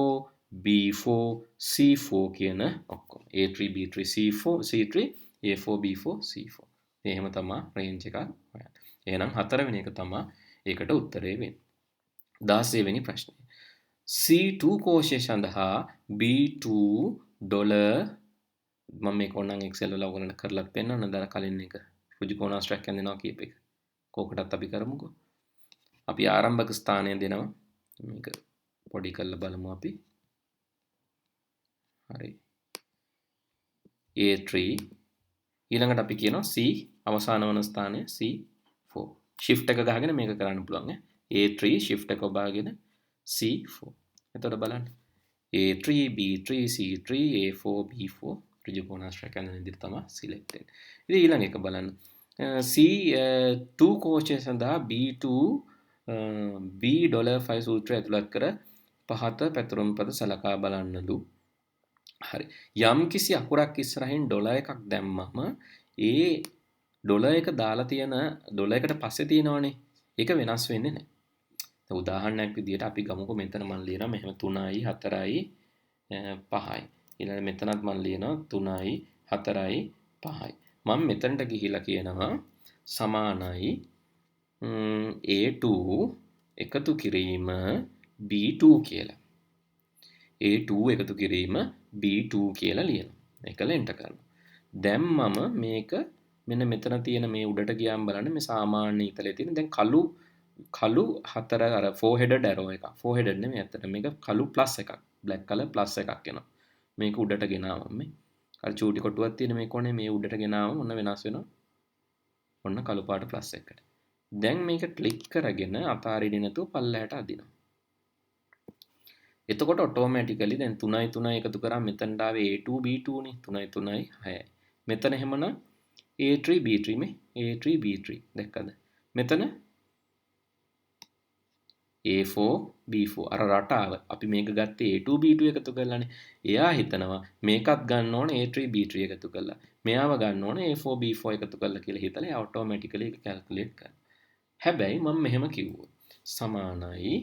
B4 C4 කියන ඔක්කොම. A3 B3 C4 C3 A4 B4 C4. එහෙම තමයි රේන්ජ් එක හොයන්නේ. එහෙනම් 4 වෙනි එක තමයි ඒකට උත්තරේ වෙන්නේ. 16 වෙනි ප්‍රශ්නේ. C2 කෝෂය සඳහා B2 ඩොලර් මම මේක ඕනනම් Excel වල ඔයගොල්ලන්ට කරලා පෙන්නන්න දාලා කලින් එක ඍජු කෝණාශ්‍රයක් යනවා කීප එක. කෝකටත් අපි කරමුකෝ. අපි ආරම්භක ස්ථානය දෙනවා. මේක පොඩි කරලා බලමු අපි. හරි. A3 ඊළඟට අපි කියනවා C අවසාන වන ස්ථානය C4. shift එක ගහගෙන මේක කරන්න පුළුවන්. A3 shift එක ඔබාගෙන C4. එතකොට බලන්න. A3 B3 C3 A4 B4 ඍජු කෝණාශ්‍රයක් යන විදිහට තමයි සිලෙක්ට් වෙන්නේ. ඉතින් ඊළඟ එක බලන්න. C2 කෝෂය සඳහා B2 $B5 සූත්‍රය ඇතුළත් කර පහත පැතුරුම් පද සලකා බලන්නලු. හරි. යම් කිසි අකුරක් ඉස්සරහින් $1ක් දැම්මම ඒ $1 දාලා තියෙන $1කට පස්සේ තියෙනවනේ. ඒක වෙනස් වෙන්නේ නැහැ. උදාහරණයක් විදිහට අපි ගමුකෝ මෙතන මම ලියනවා මෙහෙම 3යි 4යි 5යි. ඊළඟ මෙතනත් මම ලියනවා 3යි 4යි 5යි. මම මෙතනට ගිහිලා කියනවා සමානයි A2 එකතු කිරීම B2 කියලා. A2 එකතු කිරීම B2 කියලා ලියනවා. ඒක ලෙන්ට කරනවා. දැන් මම මේක මෙන්න මෙතන තියෙන මේ උඩට ගියාම බලන්න මේ සාමාන්‍ය ඉතලේ තියෙන දැන් කළු හතර අර 4 headed arrow එක. 4 headed නෙමෙයි ඇත්තට මේක කළු ප්ලස් එකක්. black color ප්ලස් එකක් එනවා. මේක උඩට ගෙනාවම මේ අර චූටි කොටුවක් තියෙන මේ කොනේ මේ උඩට ගෙනාවම ඔන්න වෙනස් වෙනවා. ඔන්න කළු පාට ප්ලස් එකට. දැන් මේක ක්ලික් කරගෙන අතාරින්න නැතුව පල්ලහැට අදිනවා. එතකොට ඔටෝමැටිකලි දැන් 3යි 3යි එකතු කරා මෙතනට ආවේ A2 B2 නේ 3යි 3යි 6යි. මෙතන එහෙමනම් A3 B3 මේ A3 B3 දැක්කද? මෙතන A4 B4 අර රටාව අපි මේක ගත්තේ A2 B2 එකතු කරලානේ. එයා හිතනවා මේකත් ගන්න ඕනේ A3 B3 එකතු කරලා. මෙයාව ගන්න ඕනේ A4 B4 එකතු කරලා කියලා හිතලා එයා ඔටෝමැටිකලි ඒක කැල්කියුලේට් කරනවා. හැබැයි මම මෙහෙම කිව්වොත් සමානයි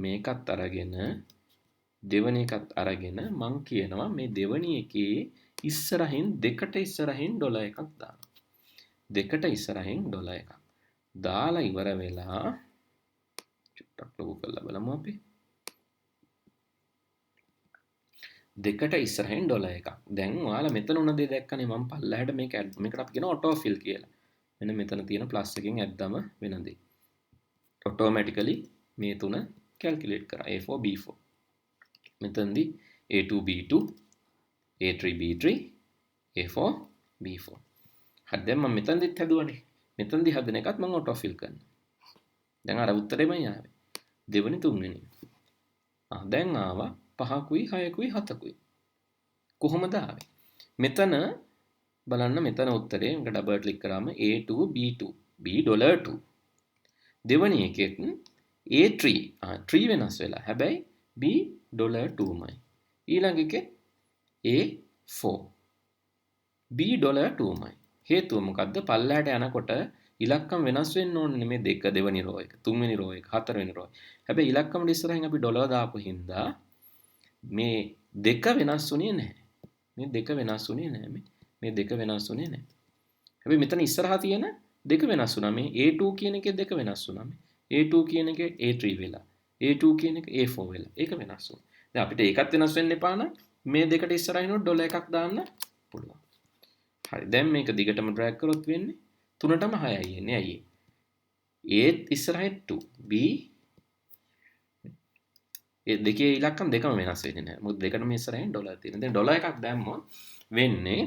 මේකත් අරගෙන දෙවන එකත් අරගෙන මං කියනවා මේ දෙවනි එකේ ඉස්සරහින් දෙකට ඉස්සරහින් $1ක් දානවා. දෙකට ඉස්සරහින් $1ක්. දාලා ඉවර වෙලා චුට්ටක් ලොකු කරලා බලමු අපි. දෙකට ඉස්සරහින් $1ක්. දැන් ඔයාලා මෙතන උන දේ දැක්කනේ මම පල්ලහැට මේකට අපි කියන ඔටෝ ෆිල් කියලා. මෙන්න මෙතන තියෙන ප්ලස් එකෙන් ඇද්දම වෙන දේ. ඔටෝමැටිකලි මේ තුන කැල්කියුලේට් කරා A4 B4. මෙතනදී A2 B2 A3 B3 A4 B4. හරි දැන් මම මෙතනදිත් හැදුවනේ. මෙතනදී හදන එකත් මම ඔටෝ ෆිල් කරනවා. දැන් අර උත්තරෙමයි ආවේ. දෙවෙනි තුන්වෙනි. දැන් ආවා 5කුයි 6කුයි 7කුයි. කොහොමද ආවේ? මෙතන බලන්න මෙතන උත්තරේ මම ඩබල් ක්ලික් කරාම A2 B2 B$2. දෙවෙනි එකෙත් A3 3 වෙනස් වෙලා. හැබැයි B$2මයි. ඊළඟ එකේ A4 B$2මයි. හේතුව මොකද්ද? පල්ලහැට යනකොට ඉලක්කම් වෙනස් වෙන්න ඕනේ මේ දෙක දෙවෙනි රෝ එක, තුන්වෙනි රෝ එක, හතරවෙනි රෝ එක. හැබැයි ඉලක්කම් වල ඉස්සරහින් අපි $1 දාපු හින්දා මේ දෙක වෙනස් වුණේ නැහැ. මේ දෙක වෙනස් වුණේ නැහැ මේ දෙක වෙනස් වුණේ නැහැ. හැබැයි මෙතන ඉස්සරහා තියෙන දෙක වෙනස් වුණා. මේ A2 කියන එකේ දෙක වෙනස් වුණා. මේ A2 කියන එකේ A3 වෙලා. A2 කියන එක A4 වෙලා. ඒක වෙනස් වුණා. දැන් අපිට ඒකත් වෙනස් වෙන්න එපා නම් මේ දෙකට ඉස්සරහින් $1ක් දාන්න පුළුවන්. හරි. දැන් මේක දිගටම ඩ්‍රැග් කරොත් වෙන්නේ 3ටම 6යි එන්නේ. ඇයි ඒ? A ඉස්සරහින් 2 B ඒ දෙකේ ඉලක්කම් දෙකම වෙනස් වෙන්නේ නැහැ. මොකද දෙකටම ඉස්සරහින් $1 තියෙනවා. දැන් $1ක් දැම්මොත් වෙන්නේ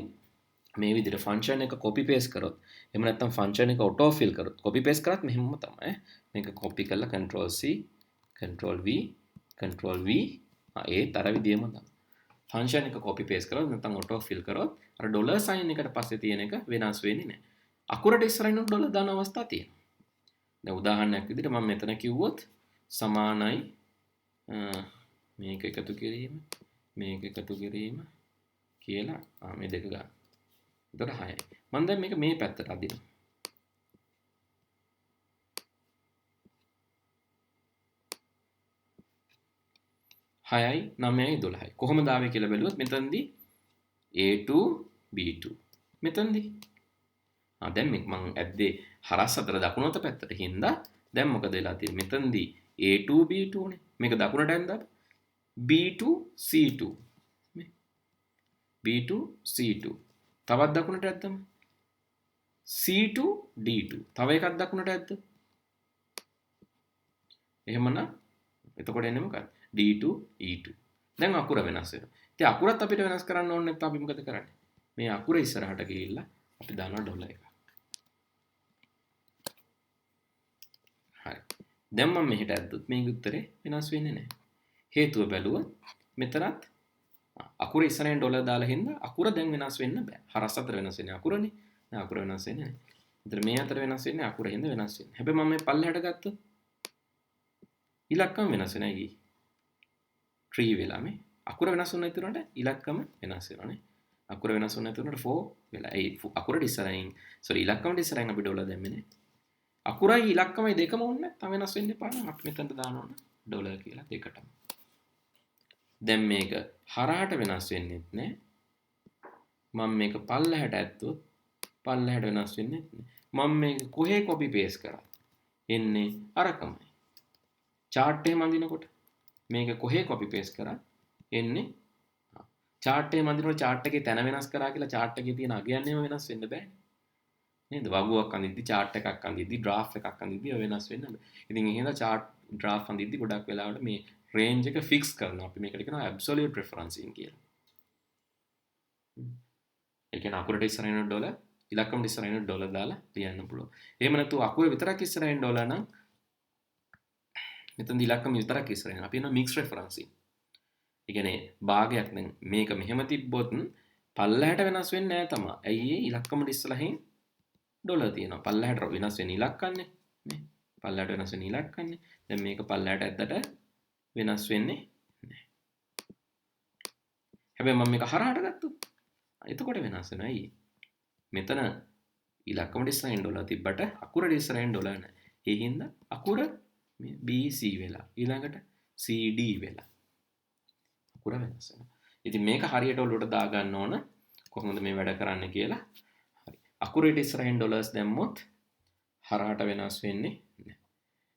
මේ විදිහට ෆන්ක්ෂන් එක කොපි පේස්ට් කරොත් එහෙම නැත්නම් ෆන්ක්ෂන් එක ඔටෝ ෆිල් කරොත් කොපි පේස්ට් කරත් මෙහෙමම තමයි. මේක කොපි කරලා control C control V control V ඒත් අර විදිහම තමයි. ෆන්ක්ෂන් එක කොපි පේස්ට් කරොත් නැත්නම් ඔටෝ ෆිල් කරොත් අර ඩොලර් සයින් එකට පස්සේ තියෙන එක වෙනස් වෙන්නේ නැහැ. අකුරට ඉස්සරහින් $1 දාන අවස්ථා තියෙනවා. දැන් උදාහරණයක් විදිහට මම මෙතන කිව්වොත් සමානයි මේක එකතු කිරීම මේක එකතු කිරීම කියලා මේ දෙක ගන්න. එතකොට 6යි. මම දැන් මේක මේ පැත්තට අදිනවා. 6යි 9යි 12යි. කොහොමද ආවේ කියලා බැලුවොත් මෙතනදී A2 B2 මෙතනදී දැන් මේක මම ඇද්දේ හරස් අතර දකුණු අත පැත්තට හින්දා දැන් මොකද වෙලා තියෙන්නේ මෙතනදී A2 B2 නේ මේක දකුණට ඇන්දා B2 C2 මේ B2 C2 තවත් දකුණට ඇද්දම C2 D2 තව එකක් දකුණට ඇද්ද එහෙමනම් එතකොට එන්නේ මොකක්ද D2 E2 දැන් අකුර වෙනස් වෙනවා ඉතින් අකුරත් අපිට වෙනස් කරන්න ඕනේ නැත්නම් අපි මොකද කරන්නේ මේ අකුර ඉස්සරහට ගිහිල්ලා අපි දානවා ඩොලර් එක හරි දැන් මම මෙහෙට ඇද්දොත් මේක උත්තරේ වෙනස් වෙන්නේ නැහැ හේතුව බැලුවොත් මෙතනත් අකුර ඉස්සරහින් ඩොලර් දාලා හින්දා අකුර දැන් වෙනස් වෙන්න බෑ. හරස් අතර වෙනස් වෙන්නේ අකුරනේ. දැන් අකුර වෙනස් වෙන්නේ නැහැ. ඒතර මේ අතර වෙනස් වෙන්නේ අකුර හින්දා වෙනස් වෙන්නේ. හැබැයි මම මේ පල්ලෙහාට ගත්තොත් ඉලක්කම වෙනස් වෙනවා ඊ. ට්‍රී වෙලා මේ අකුර වෙනස් වුණ ඉතුරුනට ඉලක්කම වෙනස් වෙනවානේ. අකුර වෙනස් වුණ ඉතුරුනට 4 වෙලා. ඒ අකුරට ඉස්සරහින් ඉලක්කමට ඉස්සරහින් අපි ඩොලර් දැම්මේ නේ. අකුරයි ඉලක්කමයි දෙකම ඕනේ තව වෙනස් වෙන්න එපා නම් අපි මෙතනට දාන්න ඕන ඩොලර් කියලා දෙකටම. දැන් මේක හරහාට වෙනස් වෙන්නෙත් නෑ. මම මේක පල්ලෙහාට ඇද්දොත් පල්ලෙහාට වෙනස් වෙන්නේ නෑ. මම මේක කොහේ කොපි පේස්ට් කරා එන්නේ අරකමයි. chart එකේ මඳිනකොට මේක කොහේ කොපි පේස්ට් කරා එන්නේ chart එකේ මඳිනකොට chart එකේ තැන වෙනස් කරා කියලා chart එකේ තියෙන අගයන්නේම වෙනස් වෙන්න බෑ. නේද? වගුවක් අඳිද්දි chart එකක් අඳිද්දි graph එකක් අඳිද්දි වෙනස් වෙන්න බෑ. ඉතින් එහෙනම් chart graph අඳිද්දි ගොඩක් වෙලාවට මේ range එක fix කරනවා. අපි මේකට කියනවා absolute referencing කියලා. ඒ කියන්නේ අකුරට ඉස්සරහින් ඩොලර් ඉලක්කමට ඉස්සරහින් ඩොලර් දාලා ලියන්න පුළුවන්. එහෙම නැත්නම් අකුර විතරක් ඉස්සරහින් ඩොලර් නම් මෙතන ඉලක්කම විතරක් ඉස්සරහින් අපි කියනවා mixed referencing. ඒ කියන්නේ භාගයක් දැන් මේක මෙහෙම තිබ්බොත් පල්ලෙහාට වෙනස් වෙන්නේ නැහැ තමයි. ඇයි ඉලක්කමට ඉස්සරහින් ඩොලර් තියෙනවා. පල්ලෙහාට වෙනස් වෙන ඉලක්කන්නේ නේ. පල්ලෙහාට වෙනස් වෙන ඉලක්කන්නේ. දැන් මේක පල්ලෙහාට ඇද්දට වෙනස් වෙන්නේ නැහැ. හැබැයි මම මේක හරහාට ගත්තොත් එතකොට වෙනස් වෙනවා. අයියේ. මෙතන ඉලක්කමට ඉස්සරහින් ඩොලර් තිබ්බට අකුරට ඉස්සරහින් ඩොලර් නැහැ. ඒ හින්දා අකුර මේ BC වෙලා ඊළඟට CD වෙලා අකුර වෙනස් වෙනවා. ඉතින් මේක හරියට ඔලුවට දා ගන්න ඕන කොහොමද මේ වැඩ කරන්න කියලා. හරි. අකුරට ඉස්සරහින් ඩොලර්ස් දැම්මොත් හරහාට වෙනස් වෙන්නේ නැහැ.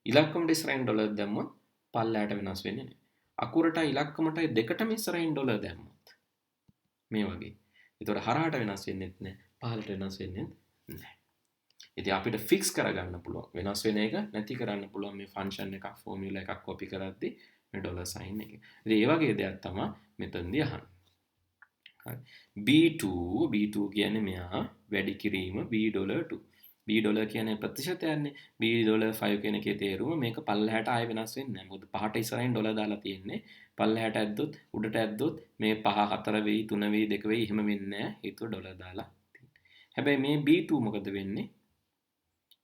ඉලක්කමට ඉස්සරහින් ඩොලර් දැම්මොත් පල්ලෙහාට වෙනස් වෙන්නේ නැහැ. අකුරට ඉලක්කමට දෙකටම ඉස්සරහින් ඩොලර් දැම්මොත් මේ වගේ. ඒතකොට හරහාට වෙනස් වෙන්නේ නැහැ. පහළට වෙනස් වෙන්නේ නැහැ. ඉතින් අපිට ෆික්ස් කරගන්න පුළුවන්. වෙනස් වෙන එක නැති කරන්න පුළුවන් මේ ෆන්ක්ෂන් එකක් ෆෝමියුලා එකක් කොපි කරද්දී මේ ඩොලර් සයින් එක. ඉතින් ඒ වගේ දෙයක් තමයි මෙතනදී අහන්නේ. හරි. B2 කියන්නේ මෙහා වැඩි කිරීම B$2. B$ කියන්නේ ප්‍රතිශතයන්නේ. B$5 කියන එකේ තේරුම මේක පල්ලෙහාට ආයෙ වෙනස් වෙන්නේ නැහැ. මොකද පහට ඉස්සරහින් ඩොලර් දාලා තියෙන්නේ. පල්ලෙහාට ඇද්දොත් උඩට ඇද්දොත් මේ 5 4 වෙයි 3 වෙයි 2 වෙයි එහෙම වෙන්නේ නැහැ. හේතුව ඩොලර් දාලා තියෙන්නේ. හැබැයි මේ B2 මොකද වෙන්නේ?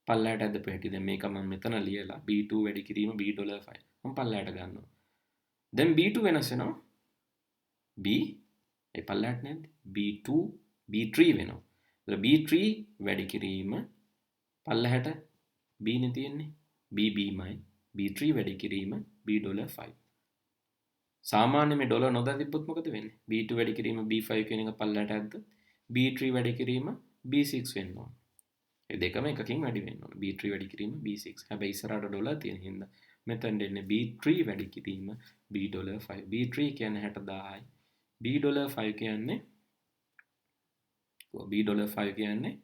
පල්ලෙහාට ඇද්දපු හැටි දැන් මේක මම මෙතන ලියලා B2 වැඩි කිරීම B$5 මම පල්ලෙහාට ගන්නවා. දැන් B2 වෙනස් වෙනවා. B ඒ පල්ලෙහාට නේද? B2 B3 වෙනවා. ඒතර B3 වැඩි කිරීම පල්ලෙහාට B නේ තියෙන්නේ. BBමයි. B3 වැඩි කිරීම B$5. සාමාන්‍ය මේ ඩොලර් නොදා තිබ්බොත් මොකද වෙන්නේ? B2 වැඩි කිරීම B5 කියන එක පල්ලෙහාට ඇද්දොත් B3 වැඩි කිරීම B6 වෙන්න ඕන. ඒ දෙකම එකකින් වැඩි වෙන්න ඕන. B3 වැඩි කිරීම B6. හැබැයි ඉස්සරහට ඩොලර් තියෙන හින්දා මෙතෙන් දෙන්නේ B3 වැඩි කිරීම B$5. B3 කියන්නේ 60000යි. B$5 කියන්නේ B$5 කියන්නේ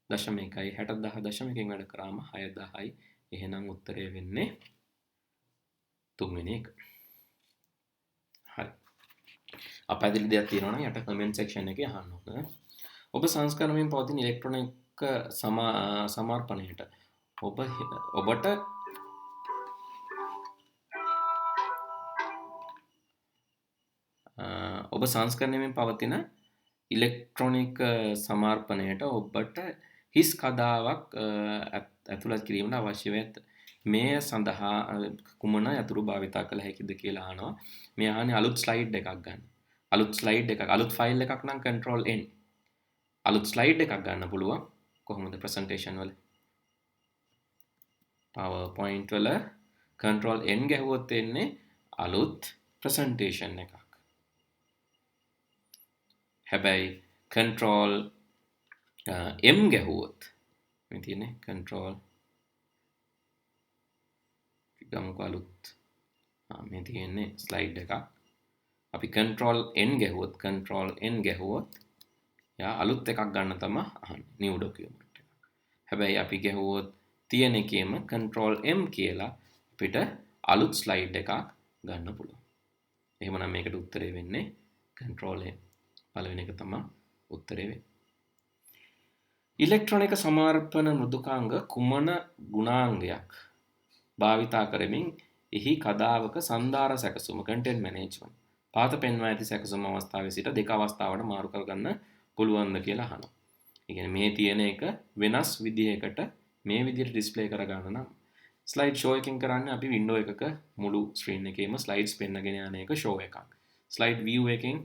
දශම එකයි 60000 දශමකින් වැඩ කරාම 6000යි. එහෙනම් උත්තරය වෙන්නේ තුන්වෙනි එක. හරි. අපැදිලි දෙයක් තියෙනවා නම් යට කමෙන්ට් සෙක්ෂන් එකේ අහන්න ඕන. ඔබ සංස්කරණයෙන් පවතින ඉලෙක්ට්‍රොනික සමාර්පණයට ඔබට ඔබ සංස්කරණයෙන් පවතින ඉලෙක්ට්‍රොනික සමාර්පණයට ඔබට හිස් කදාවක් ඇතුළත් කිරීමට අවශ්‍ය වේ. මේ සඳහා කුමන යතුරු භාවිතා කළ හැකිද කියලා අහනවා. මේ අහන්නේ අලුත් ස්ලයිඩ් එකක් ගන්න. අලුත් ෆයිල් එකක් නම් control N. අලුත් ස්ලයිඩ් එකක් ගන්න පුළුවන්. කොහොමද ප්‍රසන්ටේෂන් වල? PowerPoint වල control N ගැහුවොත් එන්නේ අලුත් ප්‍රසන්ටේෂන් එකක්. හැබැයි control M ගැහුවොත් මේ තියෙන්නේ control ගමුකෝ අලුත් මේ තියෙන්නේ ස්ලයිඩ් එකක්. අපි control N ගැහුවොත් යා අලුත් එකක් ගන්න තමයි අහන්නේ new document එක. හැබැයි අපි ගැහුවොත් තියෙන එකේම control M කියලා අපිට අලුත් ස්ලයිඩ් එකක් ගන්න පුළුවන්. එහෙමනම් මේකට උත්තරේ වෙන්නේ control M. පළවෙනි එක තමයි උත්තරේ වෙන්නේ. ඉලෙක්ට්‍රොනික සමාර්පණ මෘදුකාංග කුමන ගුණාංගයක් භාවිතා කරමින් එහි කදාවක සන්දාර සැකසුම content management පාත පෙන්වා ඇති සැකසුම් අවස්ථාවේ සිට දෙක අවස්ථාවට මාරු කරගන්න පුළුවන්ද කියලා අහනවා. ඒ කියන්නේ මේ තියෙන එක වෙනස් විදිහකට මේ විදිහට ඩිස්ප්ලේ කරගන්න නම් ස්ලයිඩ් ෂෝ එකකින් කරන්නේ අපි වින්ඩෝ එකක මුළු ස්ක්‍රීන් එකේම ස්ලයිඩ්ස් පෙන්නගෙන යන එක ෂෝ එකක්. ස්ලයිඩ් view එකෙන්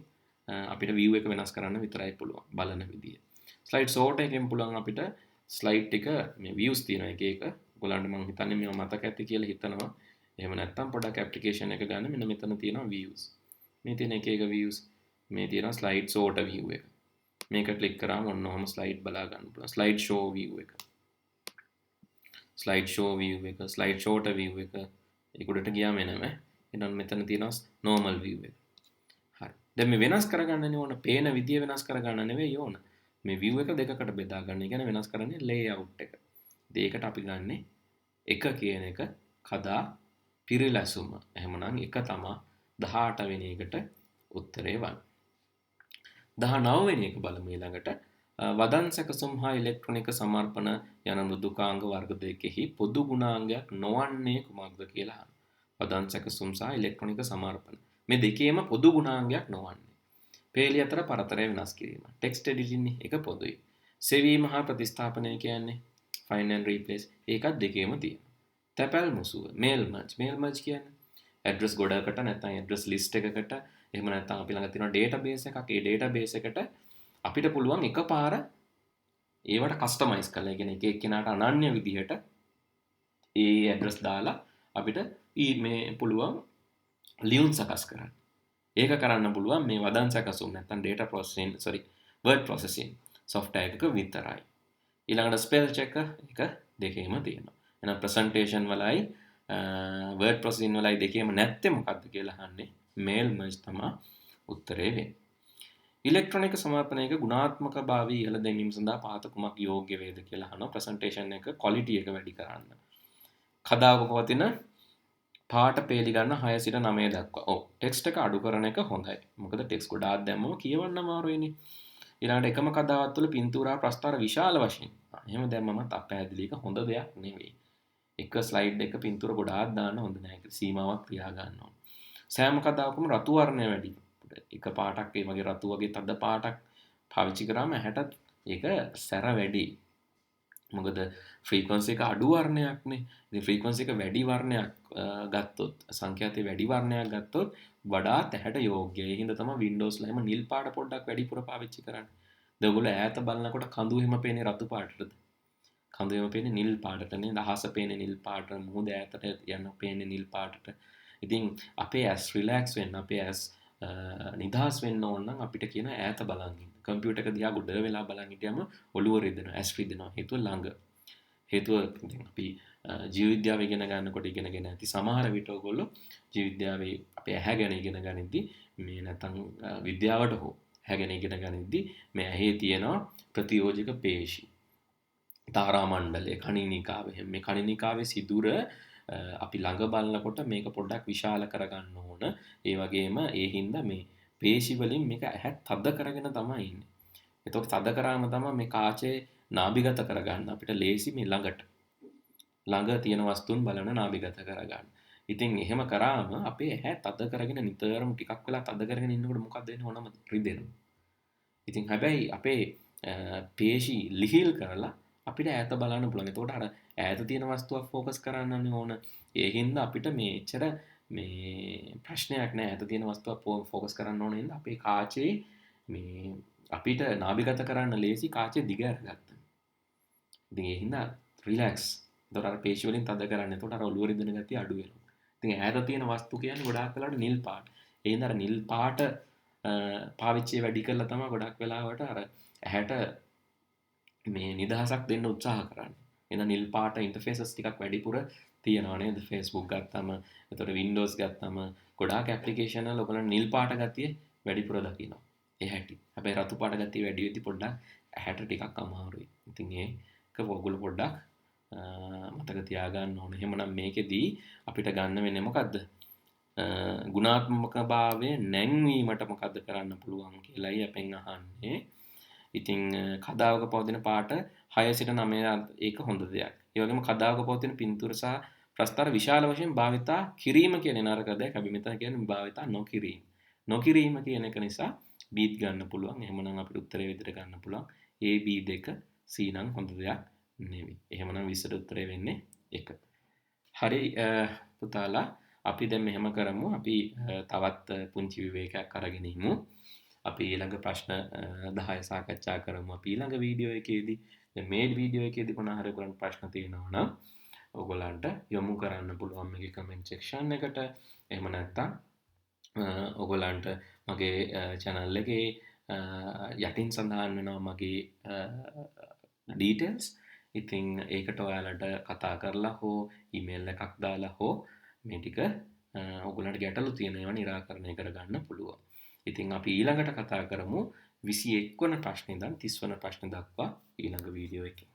අපිට view එක වෙනස් කරන්න විතරයි පුළුවන් බලන විදිය. ස්ලයිඩ් සෝට් එකෙන් පුළුවන් අපිට ස්ලයිඩ් එක මේ views තියෙන එක ඔයගොල්ලන්ට මම හිතන්නේ මේව මතක ඇති කියලා හිතනවා. එහෙම නැත්නම් පොඩක් ඇප්ලිකේෂන් එක ගන්න මෙන්න මෙතන තියෙනවා views. මේ තියෙන එක views. මේ තියෙනවා ස්ලයිඩ් සෝට් view එක. මේක ක්ලික් කරාම ඔන්න ඔහම ස්ලයිඩ් බලා ගන්න පුළුවන්. ස්ලයිඩ් ෂෝ view එක. ස්ලයිඩ් ෂෝ view එක, ස්ලයිඩ් ෂෝට් view එක. ඒක උඩට ගියාම එනවා. එහෙනම් මෙතන තියෙනවා normal view එක. හරි. දැන් මේ වෙනස් කරගන්නනේ ඕන. පේන විදිය වෙනස් කරගන්න නෙවෙයි ඕන. මේ view එක දෙකකට බෙදා ගන්න. ඒ කියන්නේ වෙනස් කරන්නේ layout එක. ඒකට අපි ගන්නෙ එක කියන එක කදා පිරිලැසුම. එහෙමනම් එක තමයි 18 වෙනි එකට උත්තරේ වන්නේ. 19 වෙනි එක බලමු ඊළඟට. වදන් සැකසුම් හා ඉලෙක්ට්‍රොනික සමර්පණ යන මෘදුකාංග වර්ග දෙකෙහි පොදු ගුණාංගයක් නොවන්නේ කුමක්ද කියලා අහනවා. වදන් සැකසුම් සහ ඉලෙක්ට්‍රොනික සමර්පණ මේ දෙකේම පොදු ගුණාංගයක් නොවන්නේ. පේලි අතර පරතරය වෙනස් කිරීම. ටෙක්ස්ට් එඩිටින් එක පොදුයි. සෙවීම හා ප්‍රතිස්ථාපනය කියන්නේ find and replace ඒකත් දෙකේම තියෙනවා. තැපැල් මුසුව මේල් මර්ජ් කියන්නේ ඇඩ්‍රස් ගොඩකට නැත්නම් ඇඩ්‍රස් ලිස්ට් එකකට එහෙම නැත්නම් අපි ළඟ තියෙන ඩේටාබේස් එකක්. ඒ ඩේටාබේස් එකට අපිට පුළුවන් එකපාර ඒවට කස්ටමයිස් කරලා, ඒ කියන්නේ එක එක්කෙනාට අනන්‍ය විදිහට ඒ ඇඩ්‍රස් දාලා අපිට මේ පුළුවන් ලියුම් සකස් කරන්න. ඒක කරන්න පුළුවන් මේ වදන් සැකසුම් නැත්නම් data processing word processing software එකක විතරයි. ඊළඟට ස්පෙල් චෙක් එක දෙකේම තියෙනවා. එහෙනම් ප්‍රසන්ටේෂන් වලයි word processing වලයි දෙකේම නැත්තේ මොකද්ද කියලා අහන්නේ මේල් මර්ජ් තමයි උත්තරේ වෙන්නේ. ඉලෙක්ට්‍රොනික සමාපනයක ගුණාත්මක භාවය ඉහළ දැමීම සඳහා පහත කුමක් යෝග්‍ය වේද කියලා අහනවා. ප්‍රසන්ටේෂන් එක ක්වොලිටි එක වැඩි කරන්න. කදාවක පවතින පාට පේලි ගන්න 6 සිට 9 දක්වා. ඔව් ටෙක්ස්ට් එක අඩු කරන එක හොඳයි. මොකද ටෙක්ස්ට් ගොඩාක් දැම්මම කියවන්න අමාරුයිනේ. ඊළඟට එකම කතාවක් තුළ පින්තූරා ප්‍රස්තාර විශාල වශයෙන්. එහෙම දැම්මම අපැහැදිලි එක හොඳ දෙයක් නෙවෙයි. එක ස්ලයිඩ් එක පින්තූර ගොඩාක් දාන්න හොඳ නැහැ. ඒක සීමාවක් තියා ගන්න ඕන. සෑම කතාවකම රතු වර්ණය වැඩි. එක පාටක් ඒ වගේ රතු වගේ තද පාටක් පාවිච්චි කරාම ඇහැට ඒක සැර වැඩි. මොකද ෆ්‍රීකවන්සි එක අඩු වර්ණයක්නේ. ඉතින් ෆ්‍රීකවන්සි එක වැඩි වර්ණයක් ගත්තොත් සංඛ්‍යාතයේ වැඩි වර්ණයක් ගත්තොත් වඩාත් ඇහැට යෝග්‍යයි. ඒ හින්දා තමයි Windows ලා එහෙම නිල් පාට පොඩ්ඩක් වැඩිපුර පාවිච්චි කරන්නේ. දැන් ඔයගොල්ලෝ ඈත බලනකොට කඳු එහෙම පේන්නේ රතු පාටටද? කඳු එහෙම පේන්නේ නිල් පාටටනේ. දහස පේන්නේ නිල් පාටට. මුහුද ඈතට යන පේන්නේ නිල් පාටට. ඉතින් අපේ ඇස් රිලැක්ස් වෙන්න, අපේ ඇස් නිදහස් වෙන්න ඕන නම් අපිට කියන ඈත බලන් ඉන්න. කම්පියුටර් එක දිහා ගොඩ වෙලා බලන් හිටියම ඔළුව රිදෙනවා, ඇස් රිදෙනවා. හේතුව ළඟ. හේතුව අපි ජීව විද්‍යාව ඉගෙන ගන්නකොට ඉගෙනගෙන ඇති සමහර විට ඔයගොල්ලෝ ජීව විද්‍යාවේ අපේ ඇහැ ගැන ඉගෙන ගනිද්දි මේ නැත්තම් විද්‍යාවට හෝ ඇහැ ගැන ඉගෙන ගනිද්දි මේ ඇහි තියෙනවා ප්‍රතියෝජක පේශි. තාරා මණ්ඩලය, කණිනිකාවේ මේ කණිනිකාවේ සිදුර අපි ළඟ බලනකොට මේක පොඩ්ඩක් විශාල කරගන්න ඕන. ඒ වගේම ඒ හින්දා මේ පේශි වලින් මේක ඇහැ තද කරගෙන තමයි ඉන්නේ. එතකොට තද කරාම තමයි මේ කාචේ නාභිගත කරගන්න අපිට ලේසි මේ ළඟ තියෙන වස්තුන් බලන නාභිගත කරගන්න. ඉතින් එහෙම කරාම අපේ ඇහැ තද කරගෙන නිතරම ටිකක් වෙලා තද කරගෙන ඉන්නකොට මොකක්ද වෙන්නේ? ඕනම රිදෙනවා. ඉතින් හැබැයි අපේ පේශි ලිහිල් කරලා අපිට ඈත බලන්න පුළුවන්. එතකොට අර ඈත තියෙන වස්තුවක් ફોකස් කරන්නනේ ඕන. ඒ හින්දා අපිට මේ එච්චර මේ ප්‍රශ්නයක් නෑ. ඈත තියෙන වස්තුවක් ફોකස් කරන්න ඕන හින්දා අපේ කාචේ මේ අපිට නාභිගත කරන්න ලේසි කාචේ දිග අරගත්තා. ඉතින් ඒ හින්දා රිලැක්ස්. එතකොට අර පේශි වලින් තද කරන්න. එතකොට අර ඔළුව රිදෙන ගතිය අඩු වෙනවා. ඉතින් ඈත තියෙන වස්තු කියන්නේ ගොඩාක් වෙලාවට නිල් පාට. ඒ හින්දා අර නිල් පාට පාවිච්චි වැඩි කරලා තමයි ගොඩක් වෙලාවට අර ඇහැට මේ නිදහසක් දෙන්න උත්සාහ කරන්නේ. එහෙනම් නිල් පාට ඉන්ටර්ෆේසස් ටිකක් වැඩිපුර තියෙනවා නේද? Facebook ගත්තම, එතකොට Windows ගත්තම ගොඩාක් ඇප්ලිකේෂන් වල ඔයගොල්ලෝ නිල් පාට ගතිය වැඩිපුර දකිනවා. ඒ හැටි. හැබැයි රතු පාට ගතිය වැඩි වෙද්දි පොඩ්ඩක් ඇහැට ටිකක් අමාරුයි. ඉතින් ඒක ඔයගොල්ලෝ පොඩ්ඩක් මතක තියාගන්න ඕනේ. එහෙමනම් මේකෙදී අපිට ගන්න වෙන්නේ මොකද්ද? ගුණාත්මක භාවය නැංවීමට මොකද්ද කරන්න පුළුවන් කියලායි අපෙන් අහන්නේ. ඉතින් කදාවක පවතින පාට 6 සිට 9 ඒක හොඳ දෙයක්. ඒ වගේම කදාවක පවතින පින්තූර සහ ප්‍රස්තාර විශාල වශයෙන් භාවිතා කිරීම කියන්නේ නරක දෙයක්. අපි මෙතන කියන්නේ භාවිතා නොකිරීම. නොකිරීම කියන එක නිසා බීත් ගන්න පුළුවන්. එහෙමනම් අපිට උත්තරේ විදිහට ගන්න පුළුවන් A B දෙක C නම් හොඳ දෙයක් නෙවෙයි. එහෙමනම් 20ට උත්තරේ වෙන්නේ 1. හරි පුතාලා අපි දැන් මෙහෙම කරමු. අපි තවත් පුංචි විවේකයක් අරගෙන ඉමු. අපි ඊළඟ ප්‍රශ්න 10 සාකච්ඡා කරමු. අපි ඊළඟ වීඩියෝ එකේදී දැන් මේ වීඩියෝ එකේදී මොනවා හරි ඔයගලන්ට ප්‍රශ්න තියෙනවා නම් ඔයගලන්ට යොමු කරන්න පුළුවන් මේකේ කමෙන්ට් සෙක්ෂන් එකට. එහෙම නැත්නම් ඔයගලන්ට මගේ channel එකේ යටින් සඳහන් වෙනවා මගේ details. ඉතින් ඒකට ඔයාලට කතා කරලා හෝ ඊමේල් එකක් දාලා හෝ මේ ටික ඔයගලන්ට ගැටලු තියෙනවා නිරාකරණය කරගන්න පුළුවන්. ඉතින් අපි ඊළඟට කතා කරමු 21 වන ප්‍රශ්නේ ඉඳන් 30 වන ප්‍රශ්න දක්වා ඊළඟ වීඩියෝ එකේ.